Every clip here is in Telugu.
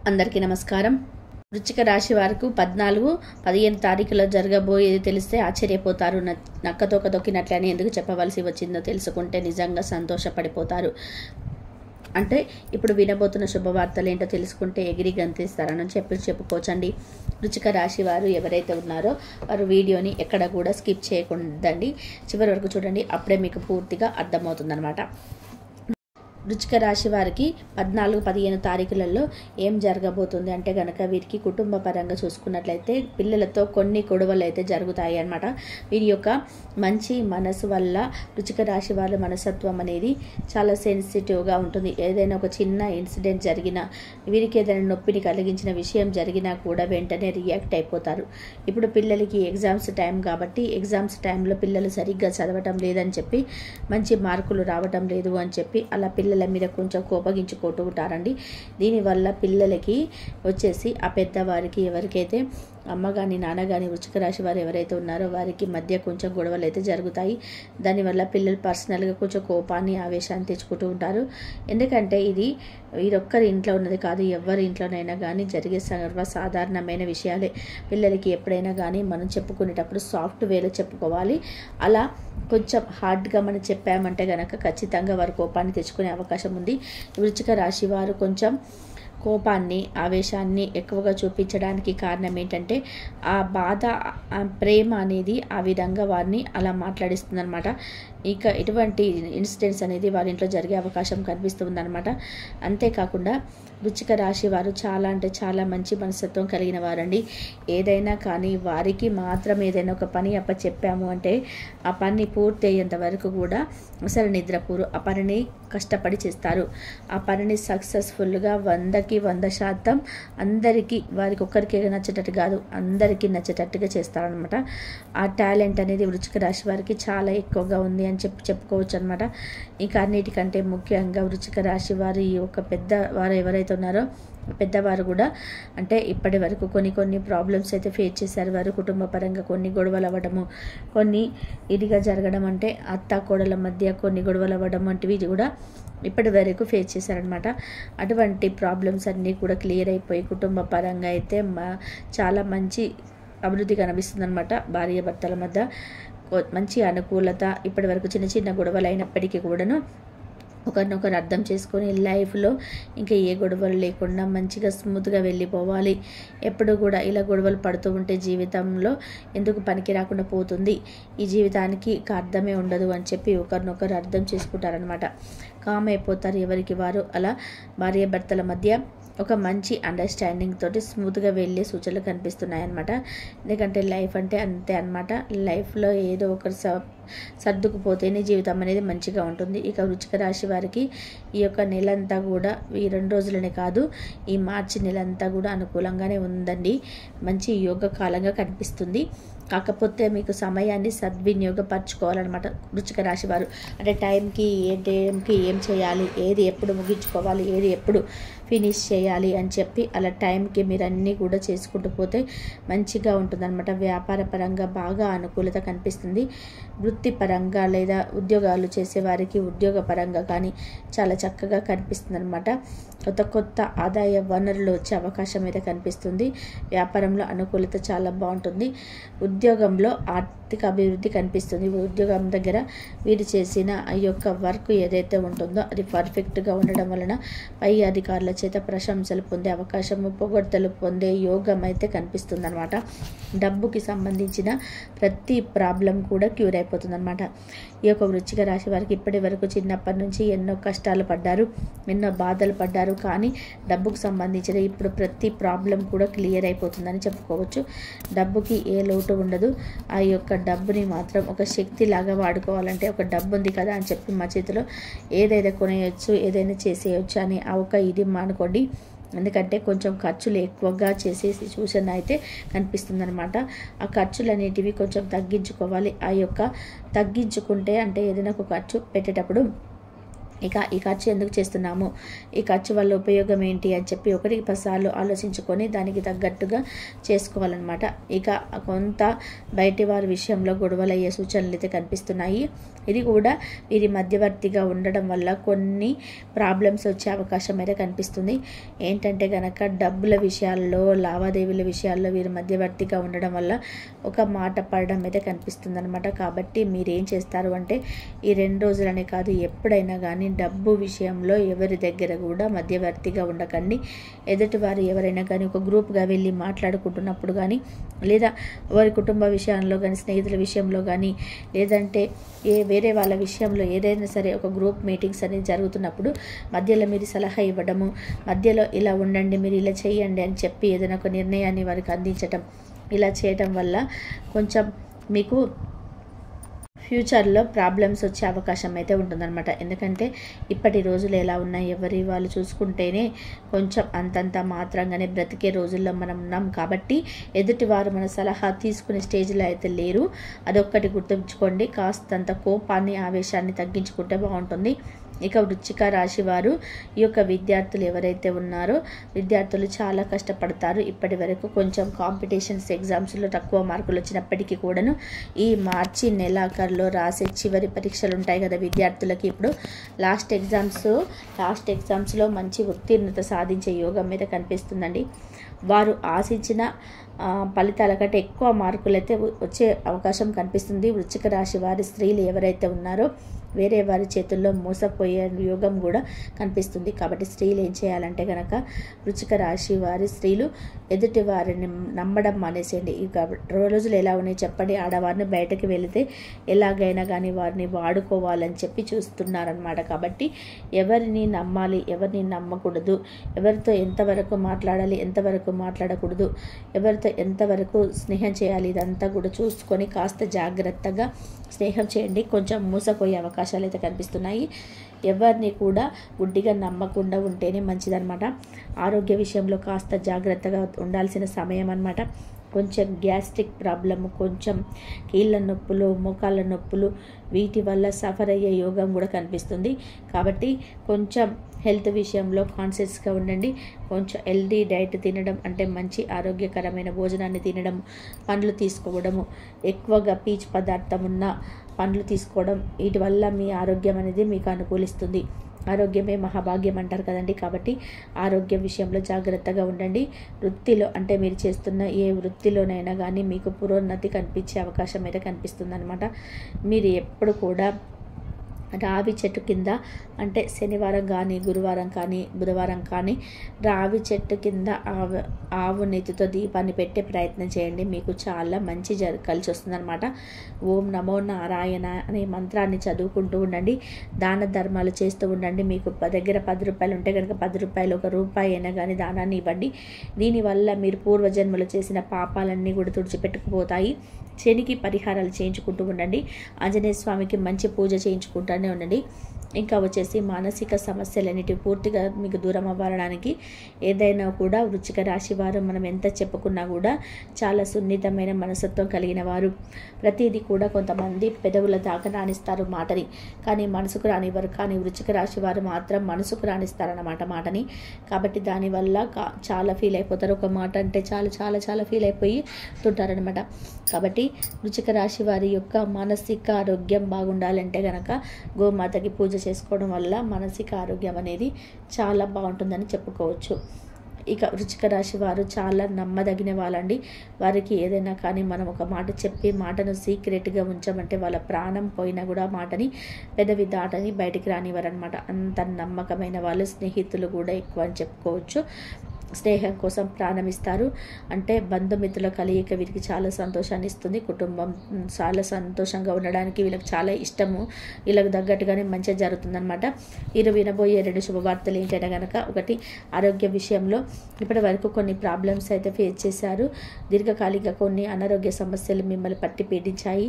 అందరికీ నమస్కారం. వృశ్చిక రాశి వారికి 14, 15 తారీఖులో జరగబోయేది తెలిస్తే ఆశ్చర్యపోతారు. నక్కతోక దొక్కినట్లే అని ఎందుకు చెప్పవలసి వచ్చిందో తెలుసుకుంటే నిజంగా సంతోషపడిపోతారు. అంటే ఇప్పుడు వినబోతున్న శుభవార్తలు ఏంటో తెలుసుకుంటే ఎగిరి గంతేస్తారని చెప్పుకోవచ్చండి. వృశ్చిక రాశి వారు ఎవరైతే ఉన్నారో వారు వీడియోని ఎక్కడ కూడా స్కిప్ చేయకుండండి, చివరి వరకు చూడండి. అప్పుడే మీకు పూర్తిగా అర్థమవుతుందన్నమాట. వృశ్చిక రాశి వారికి 14, 15 తారీఖులలో ఏం జరగబోతుంది అంటే గనక వీరికి కుటుంబ పరంగా చూసుకున్నట్లయితే పిల్లలతో కొన్ని గొడవలు అయితే జరుగుతాయి అన్నమాట. వీరి యొక్క మంచి మనసు వల్ల వృశ్చిక రాశి వాళ్ళ మనస్తత్వం అనేది చాలా సెన్సిటివ్గా ఉంటుంది. ఏదైనా ఒక చిన్న ఇన్సిడెంట్ జరిగినా, వీరికి ఏదైనా నొప్పిని కలిగించిన విషయం జరిగినా కూడా వెంటనే రియాక్ట్ అయిపోతారు. ఇప్పుడు పిల్లలకి ఎగ్జామ్స్ టైం కాబట్టి ఎగ్జామ్స్ టైంలో పిల్లలు సరిగ్గా చదవటం లేదని చెప్పి, మంచి మార్కులు రావటం లేదు అని చెప్పి అలా పిల్లల మీద కొంచెం కోపగించుకుంటూ ఉంటారండి. దీనివల్ల పిల్లలకి వచ్చేసి ఆ పెద్దవారికి ఎవరికైతే అమ్మ కానీ నాన్న కానీ వృశ్చిక రాశి వారు ఎవరైతే ఉన్నారో వారికి మధ్య కొంచెం గొడవలు అయితే జరుగుతాయి. దానివల్ల పిల్లలు పర్సనల్గా కొంచెం కోపాన్ని ఆవేశాన్ని తెచ్చుకుంటూ ఉంటారు. ఎందుకంటే ఇది వీరొక్కరి ఇంట్లో ఉన్నది కాదు, ఎవరి ఇంట్లోనైనా కానీ జరిగే సర్వసాధారణమైన విషయాలే. పిల్లలకి ఎప్పుడైనా కానీ మనం చెప్పుకునేటప్పుడు సాఫ్ట్ వేలో చెప్పుకోవాలి. అలా కొంచెం హార్డ్గా మనం చెప్పామంటే కనుక ఖచ్చితంగా వారు కోపాన్ని తెచ్చుకునే అవకాశం ఉంది. వృశ్చిక రాశి వారు కొంచెం కోపాన్ని ఆవేశాన్ని ఎక్కువగా చూపించడానికి కారణం ఏంటంటే ఆ బాధ, ఆ ప్రేమ అనేది ఆ విధంగా వారిని అలా మాట్లాడిస్తుంది అనమాట. ఇక ఇటువంటి ఇన్సిడెంట్స్ అనేది వారి ఇంట్లో జరిగే అవకాశం కనిపిస్తుంది అనమాట. అంతేకాకుండా వృశ్చిక రాశి వారు చాలా అంటే చాలా మంచి మనస్తత్వం కలిగిన వారండి. ఏదైనా కానీ వారికి మాత్రం ఏదైనా ఒక పని చెప్పాము అంటే ఆ పని పూర్తి అయ్యేంత వరకు కూడా అసలు నిద్రపోరు. ఆ పనిని కష్టపడి చేస్తారు. ఆ పనిని సక్సెస్ఫుల్గా 100% అందరికీ, వారికి ఒక్కరికి నచ్చేటట్టు కాదు, అందరికీ నచ్చేటట్టుగా చేస్తారనమాట. ఆ టాలెంట్ అనేది వృశ్చిక రాశి వారికి చాలా ఎక్కువగా ఉంది అని చెప్పుకోవచ్చు అనమాట. ఇంకా అన్నిటికంటే ముఖ్యంగా వృశ్చిక రాశి వారి ఒక పెద్దవారు ఎవరైతే ఉన్నారో పెద్దవారు కూడా అంటే ఇప్పటి వరకు కొన్ని ప్రాబ్లమ్స్ అయితే ఫేస్ చేశారు. వారు కుటుంబ పరంగా కొన్ని గొడవలు అవ్వడము, కొన్ని ఇదిగా జరగడం, అంటే అత్త కోడల మధ్య కొన్ని గొడవలు అవ్వడం వంటివి కూడా ఇప్పటి వరకు ఫేస్ చేశారనమాట. అటువంటి ప్రాబ్లమ్స్ అన్నీ కూడా క్లియర్ అయిపోయి కుటుంబ పరంగా అయితే చాలా మంచి అభివృద్ధి కనిపిస్తుంది అనమాట. భార్య భర్తల మధ్య మంచి అనుకూలత. ఇప్పటి వరకు చిన్న చిన్న గొడవలు అయినప్పటికీ కూడాను ఒకరినొకరు అర్థం చేసుకొని లైఫ్లో ఇంకా ఏ గొడవలు లేకుండా మంచిగా స్మూత్గా వెళ్ళిపోవాలి. ఎప్పుడు కూడా ఇలా గొడవలు పడుతూ ఉంటే జీవితంలో ఎందుకు పనికి రాకుండా పోతుంది, ఈ జీవితానికి అర్థమే ఉండదు అని చెప్పి ఒకరినొకరు అర్థం చేసుకుంటారనమాట. కామ్ అయిపోతారు ఎవరికి వారు. అలా భార్య భర్తల మధ్య ఒక మంచి అండర్స్టాండింగ్ తోటి స్మూత్గా వెళ్ళే సూచనలు కనిపిస్తున్నాయి అన్నమాట. ఎందుకంటే లైఫ్ అంటే అంతే అనమాట. లైఫ్లో ఏదో ఒకరు సర్దుకుపోతేనే జీవితం అనేది మంచిగా ఉంటుంది. ఇక వృశ్చిక రాశి వారికి ఈ యొక్క నెలంతా కూడా, ఈ 2 రోజులనే కాదు, ఈ మార్చి నెలంతా కూడా అనుకూలంగానే ఉందండి. మంచి యోగ కాలంగా కనిపిస్తుంది. కాకపోతే మీకు సమయాన్ని సద్వినియోగపరచుకోవాలన్నమాట వృశ్చిక రాశి వారు. అంటే టైంకి ఏం చేయాలి, ఏది ఎప్పుడు ముగించుకోవాలి, ఏది ఎప్పుడు ఫినిష్ చేయాలి అని చెప్పి అలా టైంకి మీరు అన్నీ కూడా చేసుకుంటూ పోతే మంచిగా ఉంటుందన్నమాట. వ్యాపార పరంగా బాగా అనుకూలత కనిపిస్తుంది. వృత్తిపరంగా లేదా ఉద్యోగాలు చేసేవారికి ఉద్యోగ పరంగా కానీ చాలా చక్కగా కనిపిస్తుంది అనమాట. కొత్త ఆదాయ వనరులు వచ్చే అవకాశం అయితే కనిపిస్తుంది. వ్యాపారంలో అనుకూలత చాలా బాగుంటుంది. ఉద్యోగంలో ఆర్థిక అభివృద్ధి కనిపిస్తుంది. ఉద్యోగం దగ్గర వీరు చేసిన ఆ యొక్క వర్క్ ఏదైతే ఉంటుందో అది పర్ఫెక్ట్గా ఉండడం వలన పై అధికారుల చేత ప్రశంసలు పొందే అవకాశము, పొగడ్తలు పొందే యోగం అయితే కనిపిస్తుంది అనమాట. డబ్బుకి సంబంధించిన ప్రతి ప్రాబ్లం కూడా క్యూర్ అయిపోతుంది అనమాట. ఈ యొక్క వృశ్చిక రాశి వారికి ఇప్పటి వరకు చిన్నప్పటి నుంచి ఎన్నో కష్టాలు పడ్డారు, ఎన్నో బాధలు పడ్డారు. కానీ డబ్బుకు సంబంధించిన ఇప్పుడు ప్రతి ప్రాబ్లం కూడా క్లియర్ అయిపోతుందని చెప్పుకోవచ్చు. డబ్బుకి ఏ లోటు ఉండదు. ఆ యొక్క డబ్బుని మాత్రం ఒక శక్తి లాగా వాడుకోవాలంటే, ఒక డబ్బు ఉంది కదా అని చెప్పి మా చేతిలో ఏదైనా కొనేయచ్చు, ఏదైనా చేసేయచ్చు అని ఆ ఒక ఇది మానుకోండి. ఎందుకంటే కొంచెం ఖర్చులు ఎక్కువగా చేసేసి సూచన అయితే కనిపిస్తుంది అనమాట. ఆ ఖర్చులు అనేటివి కొంచెం తగ్గించుకోవాలి. ఆ యొక్క తగ్గించుకుంటే అంటే ఏదైనా ఒక ఖర్చు పెట్టేటప్పుడు ఇక ఈ ఖర్చు ఎందుకు చేస్తున్నాము, ఈ ఖర్చు వల్ల ఉపయోగం ఏంటి అని చెప్పి 1-10 సార్లు ఆలోచించుకొని దానికి తగ్గట్టుగా చేసుకోవాలన్నమాట. ఇక కొంత బయటి వారి విషయంలో గొడవలు అయ్యే సూచనలు అయితే కనిపిస్తున్నాయి. ఇది కూడా వీరి మధ్యవర్తిగా ఉండడం వల్ల కొన్ని ప్రాబ్లమ్స్ వచ్చే అవకాశం అయితే కనిపిస్తుంది. ఏంటంటే కనుక డబ్బుల విషయాల్లో, లావాదేవీల విషయాల్లో వీరి మధ్యవర్తిగా ఉండడం వల్ల ఒక మాట పడడం అయితే కనిపిస్తుంది అనమాట. కాబట్టి మీరేం చేస్తారు అంటే ఈ 2 రోజులనే కాదు, ఎప్పుడైనా కానీ డబ్బు విషయంలో ఎవరి దగ్గర కూడా మధ్యవర్తిగా ఉండకండి. ఎదుటివారు ఎవరైనా కానీ ఒక గ్రూప్గా వెళ్ళి మాట్లాడుకుంటున్నప్పుడు కానీ, లేదా వారి కుటుంబ విషయంలో కానీ, స్నేహితుల విషయంలో కానీ, లేదంటే వేరే వాళ్ళ విషయంలో ఏదైనా సరే ఒక గ్రూప్ మీటింగ్స్ అనేది జరుగుతున్నప్పుడు మధ్యలో మీరు సలహా ఇవ్వడము, మధ్యలో ఇలా ఉండండి, మీరు ఇలా చేయండి అని చెప్పి ఏదైనా ఒక నిర్ణయాన్ని వారికి అందించటం, ఇలా చేయటం వల్ల కొంచెం మీకు ఫ్యూచర్లో ప్రాబ్లమ్స్ వచ్చే అవకాశం అయితే ఉంటుందన్నమాట. ఎందుకంటే ఇప్పటి రోజులు ఎలా ఉన్నాయి, ఎవరి వాళ్ళు చూసుకుంటేనే కొంచెం అంతంత మాత్రంగానే బ్రతికే రోజుల్లో మనం ఉన్నాం. కాబట్టి ఎదుటివారు మన సలహా తీసుకునే స్టేజ్లో అయితే లేరు. అదొక్కటి గుర్తుంచుకోండి. కాస్తంత కోపాన్ని, ఆవేశాన్ని తగ్గించుకుంటే బాగుంటుంది. ఇక వృశ్చిక రాశి వారు, ఈ యొక్క విద్యార్థులు ఎవరైతే ఉన్నారో విద్యార్థులు చాలా కష్టపడతారు. ఇప్పటి వరకు కొంచెం కాంపిటీషన్స్ ఎగ్జామ్స్లో తక్కువ మార్కులు వచ్చినప్పటికీ కూడాను ఈ మార్చి నెలాఖరులో రాసే చివరి పరీక్షలు ఉంటాయి కదా విద్యార్థులకి, ఇప్పుడు లాస్ట్ ఎగ్జామ్స్లో మంచి ఉత్తీర్ణత సాధించే యోగం మీద కనిపిస్తుందండి. వారు ఆశించిన ఫలితాల కంటే ఎక్కువ మార్కులు అయితే వచ్చే అవకాశం కనిపిస్తుంది. వృశ్చిక రాశి వారి స్త్రీలు ఎవరైతే ఉన్నారో వేరే వారి చేతుల్లో మోసపోయే యోగం కూడా కనిపిస్తుంది. కాబట్టి స్త్రీలు ఏం చేయాలంటే కనుక వృశ్చిక రాశి వారి స్త్రీలు ఎదుటి వారిని నమ్మడం మానేసేయండి. ఇక రోజులు ఎలా ఉన్నాయి చెప్పండి. ఆడవారిని బయటకు వెళితే ఎలాగైనా కానీ వారిని వాడుకోవాలని చెప్పి చూస్తున్నారనమాట. కాబట్టి ఎవరిని నమ్మాలి, ఎవరిని నమ్మకూడదు, ఎవరితో ఎంతవరకు మాట్లాడాలి, ఎంతవరకు మాట్లాడకూడదు, ఎవరితో ఎంతవరకు స్నేహం చేయాలి, ఇదంతా కూడా చూసుకొని కాస్త జాగ్రత్తగా స్నేహం చేయండి. కొంచెం మోసపోయే అవకాశాలు అయితే కనిపిస్తున్నాయి. ఎవరిని కూడా గుడ్డిగా నమ్మకుండా ఉంటేనే మంచిదన్నమాట. ఆరోగ్య విషయంలో కాస్త జాగ్రత్తగా ఉండాల్సిన సమయం అన్నమాట. కొంచెం గ్యాస్ట్రిక్ ప్రాబ్లము, కొంచెం కీళ్ళ నొప్పులు, మోకాళ్ళ నొప్పులు, వీటి వల్ల సఫర్ అయ్యే యోగం కూడా కనిపిస్తుంది. కాబట్టి కొంచెం హెల్త్ విషయంలో కాన్షియస్గా ఉండండి. కొంచెం హెల్దీ డైట్ తినడం, అంటే మంచి ఆరోగ్యకరమైన భోజనాన్ని తినడం, పండ్లు తీసుకోవడము, ఎక్కువగా పీచు పదార్థం ఉన్న పండ్లు తీసుకోవడం, వీటి వల్ల మీ ఆరోగ్యం అనేది మీకు అనుకూలిస్తుంది. ఆరోగ్యమే మహాభాగ్యం అంటారు కదండి. కాబట్టి ఆరోగ్యం విషయంలో జాగ్రత్తగా ఉండండి. వృత్తిలో, అంటే మీరు చేస్తున్న ఏ వృత్తిలోనైనా కానీ మీకు పురోన్నతి కనిపించే అవకాశం అయితే కనిపిస్తుంది అనమాట. మీరు ఎప్పుడు కూడా రావి చెట్టు కింద, అంటే శనివారం కానీ, గురువారం కానీ, బుధవారం కానీ రావి చెట్టు కింద ఆవు నెత్తితో దీపాన్ని పెట్టే ప్రయత్నం చేయండి. మీకు చాలా మంచి కలిసి వస్తుందన్నమాట. ఓం నమో నారాయణ అనే మంత్రాన్ని చదువుకుంటూ ఉండండి. దాన ధర్మాలు చేస్తూ ఉండండి. మీకు దగ్గర 10 రూపాయలు ఉంటే కనుక 10 రూపాయలు, 1 రూపాయి అయినా కానీ దానాన్ని ఇవ్వండి. దీనివల్ల మీరు పూర్వజన్మలు చేసిన పాపాలన్నీ కూడా తుడిచిపెట్టుకుపోతాయి. శనికి పరిహారాలు చేయించుకుంటూ ఉండండి. ఆంజనేయ స్వామికి మంచి పూజ చేయించుకుంటూనే ఉండండి. ఇంకా వచ్చేసి మానసిక సమస్యలన్నిటి పూర్తిగా మీకు దూరం అవ్వడానికి ఏదైనా కూడా వృశ్చిక రాశి వారు మనం ఎంత చెప్పుకున్నా కూడా చాలా సున్నితమైన మనస్తత్వం కలిగిన వారు. ప్రతిదీ కూడా కొంతమంది పెదవుల దాకా రాణిస్తారు మాటని, కానీ మనసుకు రానివ్వరు. కానీ వృశ్చిక రాశి వారు మాత్రం మనసుకు రాణిస్తారన్నమాట మాటని. కాబట్టి దానివల్ల చాలా ఫీల్ అయిపోతారు. ఒక మాట అంటే చాలా చాలా చాలా ఫీల్ అయిపోయితుంటారనమాట. కాబట్టి వృశ్చిక రాశి వారి యొక్క మానసిక ఆరోగ్యం బాగుండాలంటే కనుక గోమాతకి పూజ చేసుకోవడం వల్ల మానసిక ఆరోగ్యం అనేది చాలా బాగుంటుందని చెప్పుకోవచ్చు. ఇక వృశ్చిక రాశి వారు చాలా నమ్మదగిన వాళ్ళండి. వారికి ఏదైనా కానీ మనం ఒక మాట చెప్పి మాటను సీక్రెట్గా ఉంచామంటే వాళ్ళ ప్రాణం పోయినా కూడా మాటని పెదవి దాటని బయటికి రానివ్వరనమాట. అంత నమ్మకమైన వాళ్ళు. స్నేహితులు కూడా ఎక్కువ అని చెప్పుకోవచ్చు. స్నేహం కోసం ప్రాణం ఇస్తారు. అంటే బంధుమిత్రుల కలయిక వీరికి చాలా సంతోషాన్ని ఇస్తుంది. కుటుంబం చాలా సంతోషంగా ఉండడానికి వీళ్ళకి చాలా ఇష్టము. వీళ్ళకి తగ్గట్టుగానే మంచిగా జరుగుతుందన్నమాట. వీరు వినబోయే 2 శుభవార్తలు ఏంటంటే కనుక, ఒకటి ఆరోగ్య విషయంలో ఇప్పటి వరకు కొన్ని ప్రాబ్లమ్స్ అయితే ఫేస్ చేశారు. దీర్ఘకాలిక కొన్ని అనారోగ్య సమస్యలు మిమ్మల్ని పట్టి పీడించాయి.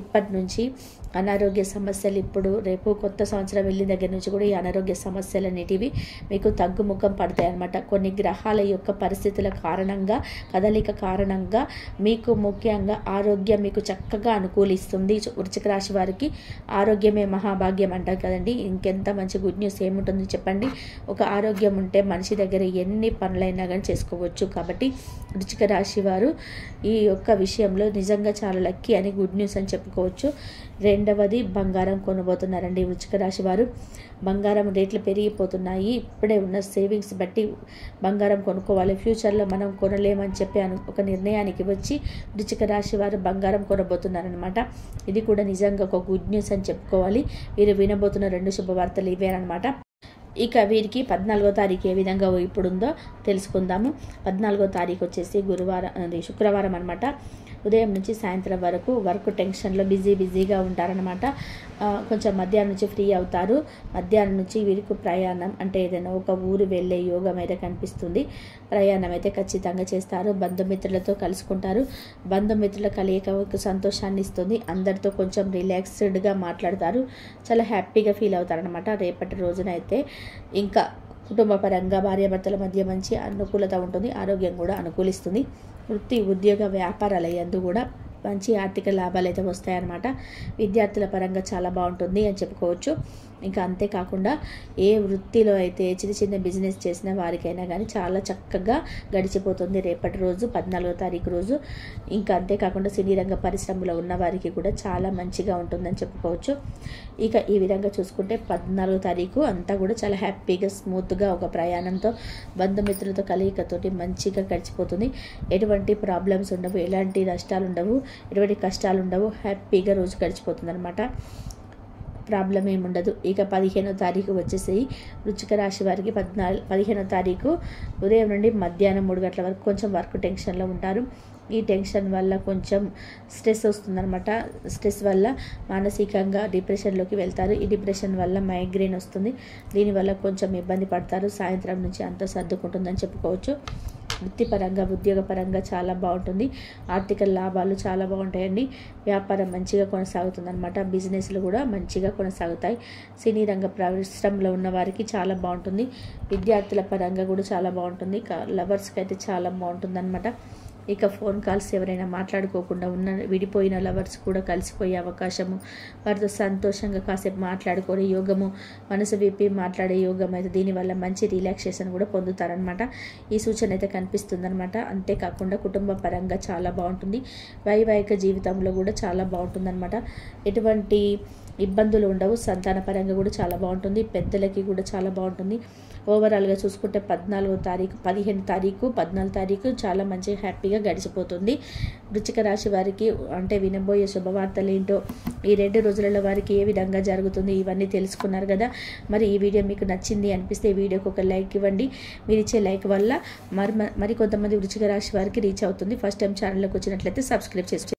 ఇప్పటి నుంచి అనారోగ్య సమస్యలు ఇప్పుడు రేపు కొత్త సంవత్సరం వెళ్ళిన దగ్గర నుంచి కూడా ఈ అనారోగ్య సమస్యలు అనేటివి మీకు తగ్గుముఖం పడతాయి అన్నమాట. కొన్ని గ్రహాలు గ్రహాల యొక్క పరిస్థితుల కారణంగా, కదలిక కారణంగా మీకు ముఖ్యంగా ఆరోగ్యం మీకు చక్కగా అనుకూలిస్తుంది. వృశ్చిక రాశి వారికి ఆరోగ్యమే మహాభాగ్యం అంటారు కదండి. ఇంకెంత మంచి గుడ్ న్యూస్ ఏముంటుంది చెప్పండి. ఒక ఆరోగ్యం ఉంటే మనిషి దగ్గర ఎన్ని పనులైనా కానీ చేసుకోవచ్చు. కాబట్టి వృశ్చిక రాశి వారు ఈ యొక్క విషయంలో నిజంగా చాలా లక్కీ అని గుడ్ న్యూస్ అని చెప్పుకోవచ్చు. రెండవది, బంగారం కొనబోతున్నారండి వృశ్చిక రాశి వారు. బంగారం రేట్లు పెరిగిపోతున్నాయి. ఇప్పుడే ఉన్న సేవింగ్స్ బట్టి బంగారం కొనుక్కోవాలి. ఫ్యూచర్లో మనం కొనలేమని చెప్పి ఒక నిర్ణయానికి వచ్చి వృశ్చిక రాశి వారు బంగారం కొనబోతున్నారనమాట. ఇది కూడా నిజంగా ఒక గుడ్ న్యూస్ అని చెప్పుకోవాలి. వీరు వినబోతున్న 2 శుభవార్తలు ఇవేనమాట. ఇక వీరికి 14వ తారీఖు ఏ విధంగా ఇప్పుడుందో తెలుసుకుందాము. 14వ తారీఖు వచ్చేసి శుక్రవారం అనమాట. ఉదయం నుంచి సాయంత్రం వరకు వర్క్ టెన్షన్లో బిజీగా ఉంటారనమాట. కొంచెం మధ్యాహ్నం నుంచి ఫ్రీ అవుతారు. మధ్యాహ్నం నుంచి వీరికి ప్రయాణం అంటే ఏదైనా ఒక ఊరు వెళ్ళే యోగం అయితే కనిపిస్తుంది. ప్రయాణం అయితే ఖచ్చితంగా చేస్తారు. బంధుమిత్రులతో కలుసుకుంటారు. బంధుమిత్రుల కలయిక సంతోషాన్ని ఇస్తుంది. అందరితో కొంచెం రిలాక్స్డ్గా మాట్లాడతారు. చాలా హ్యాపీగా ఫీల్ అవుతారనమాట. రేపటి రోజున అయితే ఇంకా కుటుంబ పరంగా భార్యాభర్తల మధ్య మంచి అనుకూలత ఉంటుంది. ఆరోగ్యం కూడా అనుకూలిస్తుంది. వృత్తి, ఉద్యోగ, వ్యాపారాల యందు కూడా మంచి ఆర్థిక లాభాలు అయితే వస్తాయన్నమాట. విద్యార్థుల పరంగా చాలా బాగుంటుంది అని చెప్పుకోవచ్చు. ఇంకా అంతేకాకుండా ఏ వృత్తిలో అయితే చిన్న బిజినెస్ చేసిన వారికైనా కానీ చాలా చక్కగా గడిచిపోతుంది రేపటి రోజు 14వ తారీఖు రోజు. ఇంకా అంతేకాకుండా సినీ రంగ పరిశ్రమలో ఉన్న వారికి కూడా చాలా మంచిగా ఉంటుందని చెప్పుకోవచ్చు. ఇక ఈ విధంగా చూసుకుంటే 14వ తారీఖు అంతా కూడా చాలా హ్యాపీగా స్మూత్గా ఒక ప్రయాణంతో బంధుమిత్రులతో కలయికతోటి మంచిగా గడిచిపోతుంది. ఎటువంటి ప్రాబ్లమ్స్ ఉండవు, ఎలాంటి నష్టాలు ఉండవు, ఎటువంటి కష్టాలు ఉండవు. హ్యాపీగా రోజు గడిచిపోతుంది అనమాట. ప్రాబ్లం ఏముండదు. ఇక 15వ తారీఖు వచ్చేసి వృశ్చిక రాశి వారికి 15వ తారీఖు ఉదయం నుండి మధ్యాహ్నం 3 గంటల వరకు కొంచెం వర్క్ టెన్షన్లో ఉంటారు. ఈ టెన్షన్ వల్ల కొంచెం స్ట్రెస్ వస్తుందన్నమాట. స్ట్రెస్ వల్ల మానసికంగా డిప్రెషన్లోకి వెళ్తారు. ఈ డిప్రెషన్ వల్ల మైగ్రేన్ వస్తుంది. దీనివల్ల కొంచెం ఇబ్బంది పడతారు. సాయంత్రం నుంచి అంతా సర్దుకుంటుందని చెప్పుకోవచ్చు. వృత్తిపరంగా, ఉద్యోగపరంగా చాలా బాగుంటుంది. ఆర్థిక లాభాలు చాలా బాగుంటాయండి. వ్యాపారం మంచిగా కొనసాగుతుంది అనమాట. బిజినెస్లు కూడా మంచిగా కొనసాగుతాయి. సినీ రంగ పరిశ్రమలో ఉన్న వారికి చాలా బాగుంటుంది. విద్యార్థుల పరంగా కూడా చాలా బాగుంటుంది. లవర్స్కి అయితే చాలా బాగుంటుంది అనమాట. ఇక ఫోన్ కాల్స్ ఎవరైనా మాట్లాడుకోకుండా విడిపోయిన లవర్స్ కూడా కలిసిపోయే అవకాశము, వారితో సంతోషంగా కాసేపు మాట్లాడుకునే యోగము, మనసు విప్పి మాట్లాడే యోగం అయితే దీనివల్ల మంచి రిలాక్సేషన్ కూడా పొందుతారనమాట. ఈ సూచన అయితే కనిపిస్తుందన్నమాట. అంతేకాకుండా కుటుంబ పరంగా చాలా బాగుంటుంది. వైవాహిక జీవితంలో కూడా చాలా బాగుంటుందన్నమాట. ఎటువంటి ఇబ్బందులు ఉండవు. సంతాన పరంగా కూడా చాలా బాగుంటుంది. పెద్దలకి కూడా చాలా బాగుంటుంది. ఓవరాల్గా చూసుకుంటే 14వ తారీఖు, 15వ తారీఖు, 14వ తారీఖు చాలా మంచి హ్యాపీగా గడిచిపోతుంది. వృశ్చిక రాశి వారికి అంటే వినబోయే శుభవార్తలు ఏంటో, ఈ 2 రోజులలో వారికి ఏ విధంగా జరుగుతుంది ఇవన్నీ తెలుసుకున్నారు కదా. మరి ఈ వీడియో మీకు నచ్చింది అనిపిస్తే ఈ వీడియోకి ఒక లైక్ ఇవ్వండి. మీరు ఇచ్చే లైక్ వల్ల మరి కొంతమంది వృశ్చిక రాశి వారికి రీచ్ అవుతుంది. ఫస్ట్ టైం ఛానల్లోకి వచ్చినట్లయితే సబ్స్క్రైబ్ చేసుకోండి.